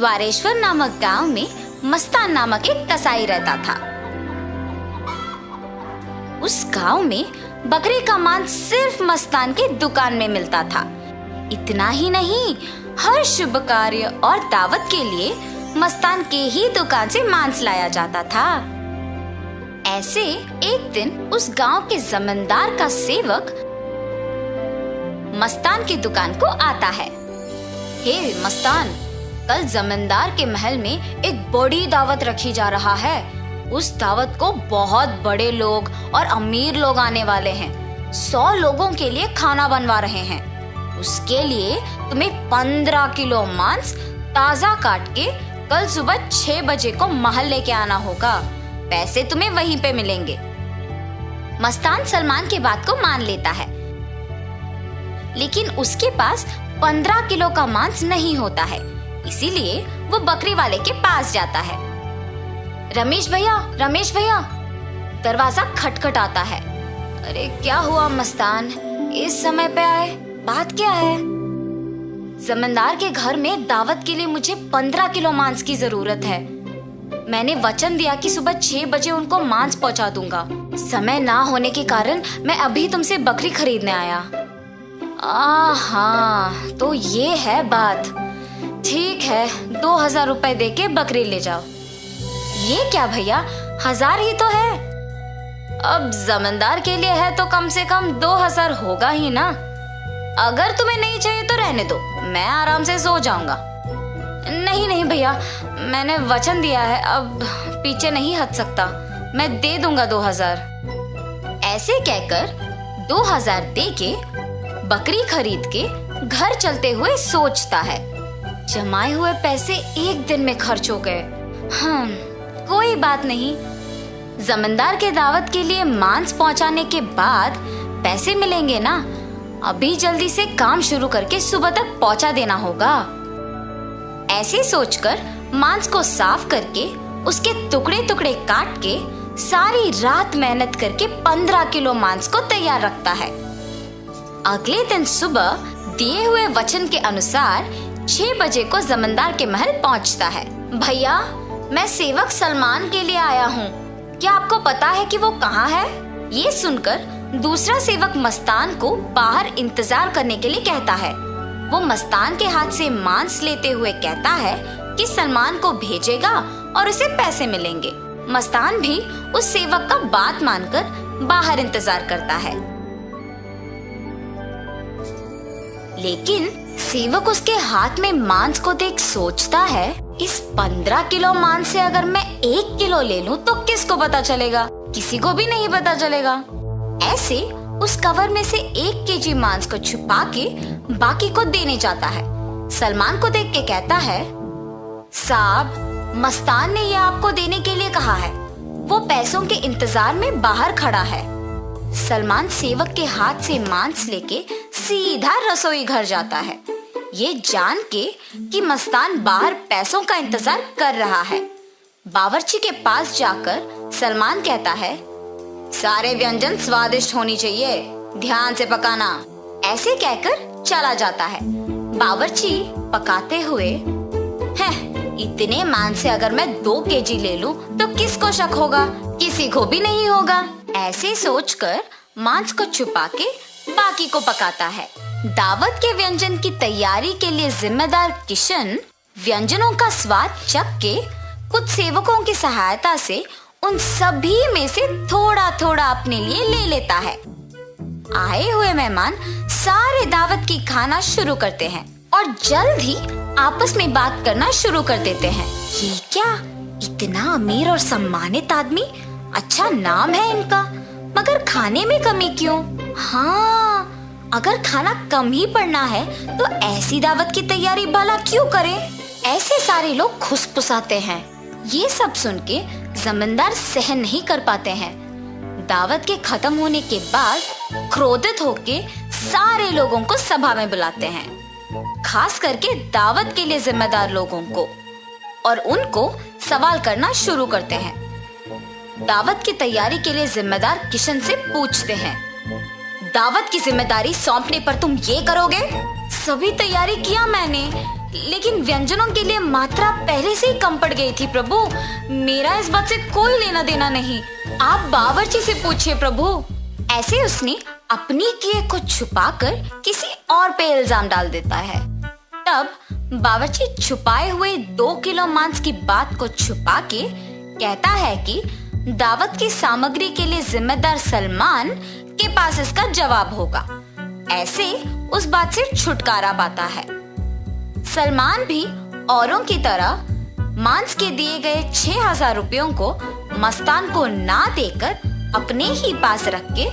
द्वारेश्वर नामक गांव में मस्तान नामक एक कसाई रहता था। उस गांव में बकरे का मांस सिर्फ मस्तान के दुकान में मिलता था। इतना ही नहीं, हर शुभ कार्य और दावत के लिए मस्तान के ही दुकान से मांस लाया जाता था। ऐसे एक दिन उस गांव के जमींदार का सेवक मस्तान की दुकान को आता है। हे मस्तान, कल जमींदार के महल में एक बड़ी दावत रखी जा रहा है। उस दावत को बहुत बड़े लोग और अमीर लोग आने वाले हैं। 100 लोगों के लिए खाना बनवा रहे हैं। उसके लिए तुम्हें 15 किलो मांस ताजा काट के कल सुबह 6 बजे को महल लेके आना होगा। पैसे तुम्हें वहीं पे मिलेंगे। मस्तान सलमान की बात को मान लेता है, लेकिन उसके पास 15 किलो का मांस नहीं होता है। इसीलिए वो बकरी वाले के पास जाता है। रमेश भैया, दरवाजा खटखटाता है। अरे क्या हुआ मस्तान, इस समय पे आए, बात क्या है? जमींदार के घर में दावत के लिए मुझे 15 किलो मांस की जरूरत है। मैंने वचन दिया कि सुबह 6 बजे उनको मांस पहुंचा दूंगा। समय ना होने के कारण मैं अभी तुमसे बकरी खरीदने आया। हाँ, तो ये है बात। ठीक है, 2000 रुपए दे के बकरी ले जाओ। ये क्या भैया, 1000 ही तो है। अब जमींदार के लिए है तो कम से कम 2000 होगा ही ना। अगर तुम्हें नहीं चाहिए तो रहने दो, मैं आराम से सो जाऊंगा। नहीं भैया, मैंने वचन दिया है, अब पीछे नहीं हट सकता। मैं दे दूंगा 2000। ऐसे कहकर 2000 दे के बकरी खरीद के घर चलते हुए सोचता है, जमाए हुए पैसे एक दिन में खर्च हो गए। कोई बात नहीं, जमींदार के दावत के लिए मांस पहुंचाने के बाद पैसे मिलेंगे ना। अभी जल्दी से काम शुरू करके सुबह तक पहुंचा देना होगा। ऐसे सोचकर मांस को साफ करके उसके टुकड़े टुकड़े काट के सारी रात मेहनत करके 15 किलो मांस को तैयार रखता है। अगले दिन सुबह दिए हुए वचन के अनुसार 6 बजे को जमींदार के महल पहुंचता है। भैया, मैं सेवक सलमान के लिए आया हूँ। क्या आपको पता है कि वो कहाँ है? ये सुनकर दूसरा सेवक मस्तान को बाहर इंतजार करने के लिए कहता है। वो मस्तान के हाथ से मांस लेते हुए कहता है कि सलमान को भेजेगा और उसे पैसे मिलेंगे। मस्तान भी उस सेवक का बात मानकर बाहर इंतजार करता है, लेकिन सेवक उसके हाथ में मांस को देख सोचता है, इस 15 किलो मांस से अगर मैं 1 किलो ले लूं तो किसको पता चलेगा? किसी को भी नहीं पता चलेगा। ऐसे उस कवर में से 1 केजी मांस को छुपा के बाकी को देने जाता है। सलमान को देख के कहता है, साहब, मस्तान ने ये आपको देने के लिए कहा है। वो पैसों के इंतजार में बाहर खड़ा है। सलमान सेवक के हाथ से मांस लेके सीधा रसोई घर जाता है, ये जान के कि मस्तान बाहर पैसों का इंतजार कर रहा है। बावर्ची के पास जाकर सलमान कहता है, सारे व्यंजन स्वादिष्ट होनी चाहिए, ध्यान से पकाना। ऐसे कहकर चला जाता है। बावर्ची पकाते हुए, इतने मांस से अगर मैं 2 केजी ले लूं तो किसको शक होगा? किसी को भी नहीं होगा। ऐसे सोचकर मांस को छुपा के बाकी को पकाता है। दावत के व्यंजन की तैयारी के लिए जिम्मेदार किशन व्यंजनों का स्वाद चख के कुछ सेवकों की सहायता से उन सभी में से थोड़ा थोड़ा अपने लिए ले लेता है। आए हुए मेहमान सारे दावत की खाना शुरू करते हैं और जल्द ही आपस में बात करना शुरू कर देते हैं। ये क्या, इतना अमीर और सम्मानित आदमी, अच्छा नाम है इनका, मगर खाने में कमी क्यों? हाँ, अगर खाना कम ही पड़ना है तो ऐसी दावत की तैयारी भला क्यों करें? ऐसे सारे लोग खुसफुसाते हैं। ये सब सुन के जमींदार सहन नहीं कर पाते हैं। दावत के खत्म होने के बाद क्रोधित होके सारे लोगों को सभा में बुलाते हैं, खास करके दावत के लिए जिम्मेदार लोगों को, और उनको सवाल करना शुरू करते हैं। दावत की तैयारी के लिए जिम्मेदार किशन से पूछते हैं, दावत की जिम्मेदारी सौंपने पर तुम ये करोगे? सभी तैयारी किया मैंने, लेकिन व्यंजनों के लिए मात्रा पहले से ही कम पड़ गई थी प्रभु। मेरा इस बात से कोई लेना देना नहीं, आप बावर्ची से पूछिए प्रभु। ऐसे उसने अपनी किए को छुपाकर किसी और पे इल्जाम डाल देता है। तब बावर्ची छुपाए हुए 2 किलो मांस की बात को छुपा के कहता है कि दावत की सामग्री के लिए जिम्मेदार सलमान के पास इसका जवाब होगा। ऐसे उस बात से छुटकारा पाता है। सलमान भी औरों की तरह मांस के दिए गए 6,000 रुपयों को मस्तान को ना देकर अपने ही पास रख के,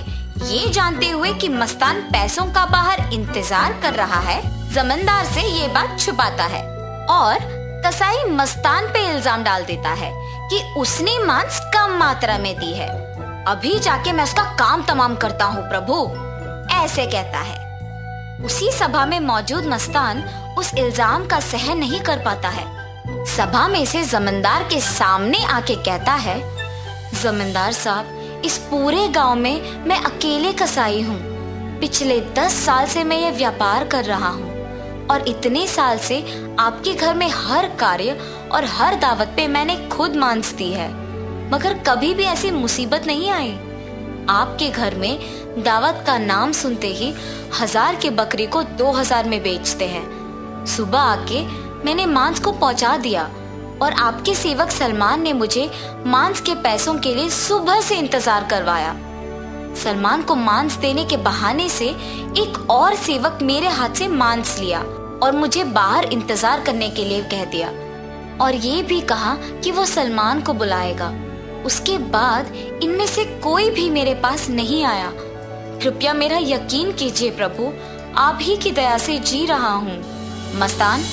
ये जानते हुए कि मस्तान पैसों का बाहर इंतजार कर रहा है, जमींदार से ये बात छुपाता है। और कसाई मस्तान पे इल्जाम डाल देता है कि उसने मांस कम मात्रा में दी है। अभी जाके मैं उसका काम तमाम करता हूँ प्रभु, ऐसे कहता है। उसी सभा में मौजूद मस्तान उस इल्जाम का सहन नहीं कर पाता है। सभा में से जमींदार के सामने आके कहता है, जमींदार साहब, इस पूरे गांव में मैं अकेले कसाई हूँ। पिछले 10 साल से मैं ये व्यापार कर रहा हूँ और इतने साल से आपके घर में हर कार्य और हर दावत पे मैंने खुद मांस दी है, मगर कभी भी ऐसी मुसीबत नहीं आई। आपके घर में दावत का नाम सुनते ही 1000 की बकरी को 2000 में बेचते हैं। सुबह आके मैंने मांस को पहुंचा दिया और आपके सेवक सलमान ने मुझे मांस के पैसों के लिए सुबह से इंतजार करवाया। सलमान को मांस देने के बहाने से एक और सेवक मेरे हाथ से मांस लिया और मुझे बाहर इंतजार करने के लिए कह दिया और ये भी कहा कि वो सलमान को बुलाएगा। उसके बाद इनमें से कोई भी मेरे पास नहीं आया। कृपया मेरा यकीन कीजिए प्रभु, आप ही की दया से जी रहा हूँ। मस्तान,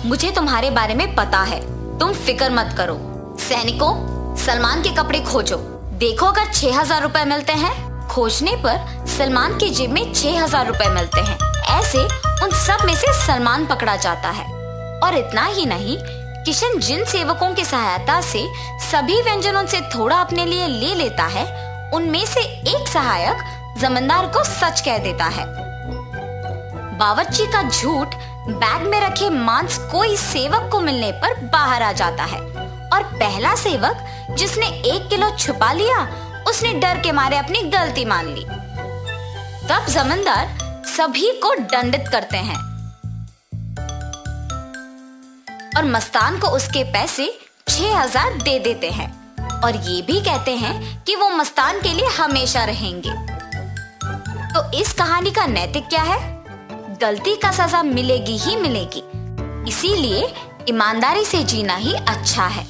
मुझे तुम्हारे बारे में पता है, तुम फिक्र मत करो। सैनिकों, सलमान के कपड़े खोजो, देखो अगर 6,000 रुपए मिलते हैं। खोजने पर सलमान की जेब में 6,000 रुपए मिलते हैं। ऐसे उन सब में से सलमान पकड़ा जाता है। और इतना ही नहीं, किशन जिन सेवकों की सहायता से सभी व्यंजनों से थोड़ा अपने लिए ले लेता है, उनमें से एक सहायक जमींदार को सच कह देता है। बावर्ची का झूठ बैग में रखे मांस कोई सेवक को मिलने पर बाहर आ जाता है और पहला सेवक जिसने 1 किलो छुपा लिया, उसने डर के मारे अपनी गलती मान ली। तब जमींदार सभी को दंडित करते हैं और मस्तान को उसके पैसे 6,000 दे देते हैं और ये भी कहते हैं कि वो मस्तान के लिए हमेशा रहेंगे। तो इस कहानी का नैतिक क्या है? गलती का सजा मिलेगी ही मिलेगी, इसीलिए ईमानदारी से जीना ही अच्छा है।